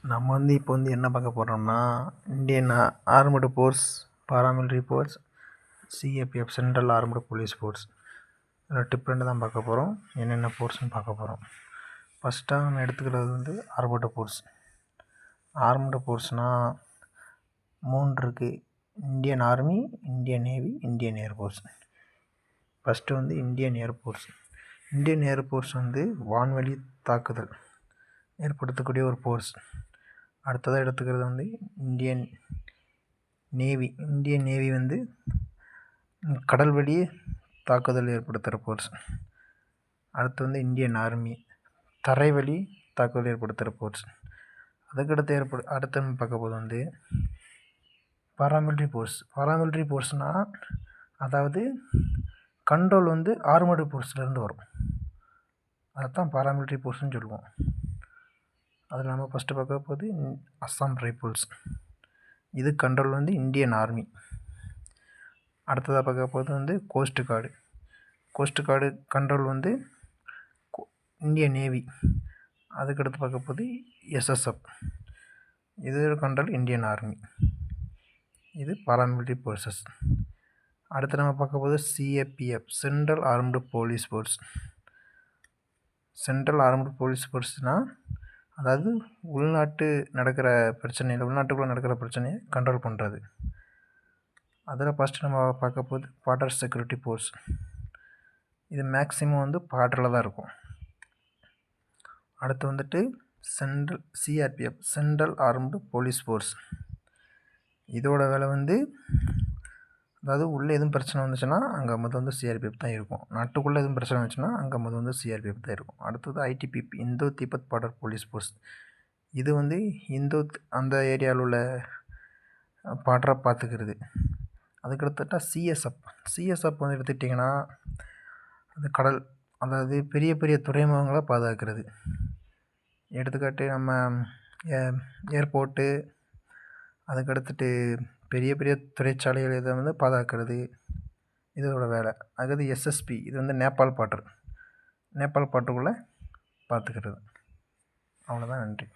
நம்ம இப்போ என்ன பார்க்க போகிறோம்னா, Indian armed force, paramilitary force, CAPF central armed police force இதில் டிஃப்ரெண்ட் தான் பார்க்க போகிறோம். என்னென்ன ஃபோர்ஸ்னு பார்க்க போகிறோம். ஃபஸ்ட்டாக நம்ம எடுத்துக்கிறது ஆர்மடு ஃபோர்ஸ். ஆர்மடு ஃபோர்ஸ்னால் 3 இருக்குது. Indian army, Indian navy, Indian air force. First Indian air force. Indian air force வான்வழி தாக்குதல் ஏற்படுத்தக்கூடிய ஒரு ஃபோர்ஸ். அடுத்ததாக எடுத்துக்கிறது இந்தியன் நேவி. இந்தியன் நேவி கடல் வழி தாக்குதல் ஏற்படுத்துகிற ஃபோர்ஸ். அடுத்து இந்தியன் ஆர்மி தரை வழி தாக்குதல் ஏற்படுத்துகிற ஃபோர்ஸ். அதுக்கடுத்து அடுத்து நம்ம பார்க்க போது பாராமிலிட்ரி ஃபோர்ஸ். பாராமிலிட்ரி ஃபோர்ஸ்னால் அதாவது கண்ட்ரோல் ஆர்மடு ஃபோர்ஸ்லேருந்து வரும். அதைத்தான் பாராமிலிட்ரி ஃபோர்ஸ்னு சொல்லுவோம். அதில் நம்ம ஃபஸ்ட்டு பார்க்க போது அஸ்ஸாம் ரைஃபிள்ஸ். இது கண்ட்ரோல் இந்தியன் ஆர்மி. அடுத்ததாக பார்க்க போது coast guard. Coast guard control Indian navy. அதுக்கடுத்து பார்க்க போது எஸ்எஸ்எஃப். இது கண்ட்ரோல் இந்தியன் ஆர்மி. இது பாராமிலிட்ரி ஃபோர்ஸஸ். அடுத்து நம்ம பார்க்க போது CAPF central armed police force. Central armed police ஃபோர்ஸ்னால் அதாவது உள்நாட்டுக்குள்ளே நடக்கிற பிரச்சனையை கண்ட்ரோல் பண்ணுறது. அதில் ஃபஸ்ட்டு நம்ம பார்க்க போது பார்டர் செக்யூரிட்டி ஃபோர்ஸ். இது மேக்ஸிமம் பார்டரில் தான் இருக்கும். அடுத்து central CRPF central armed police force. இதோட வேலை அதாவது உள்ளே எதுவும் பிரச்சனை வந்துச்சுன்னா அங்கே சிஆர்பிஎஃப் தான் இருக்கும். நாட்டுக்குள்ளே எதுவும் பிரச்சனை வந்துச்சுன்னா அங்கே சிஆர்பிஎஃப் தான் இருக்கும். அடுத்தது ஐடிபிபி இந்தோ திபெத் பார்டர் போலீஸ் ஃபோர்ஸ். இது இந்தோ அந்த ஏரியாவில் உள்ள பார்டரை பார்த்துக்கிறது. அதுக்கடுத்துட்டா சிஎஸ்எஃப். சிஎஸ்எஃப் எடுத்துக்கிட்டிங்கன்னா அது கடல், அதாவது பெரிய பெரிய துறைமுகங்களை பாதுகாக்கிறது. எடுத்துக்காட்டு நம்ம ஏர்போர்ட்டு, அதுக்கடுத்துட்டு பெரிய பெரிய தொழிற்சாலைகள் இதை பாதுகாக்கிறது இதோட வேலை. அதுக்கடுத்து எஸ்எஸ்பி. இது நேபாள் பார்டர். நேபாள் பார்டருக்குள்ளே பார்த்துக்கிறது. அவ்வளோதான். நன்றி.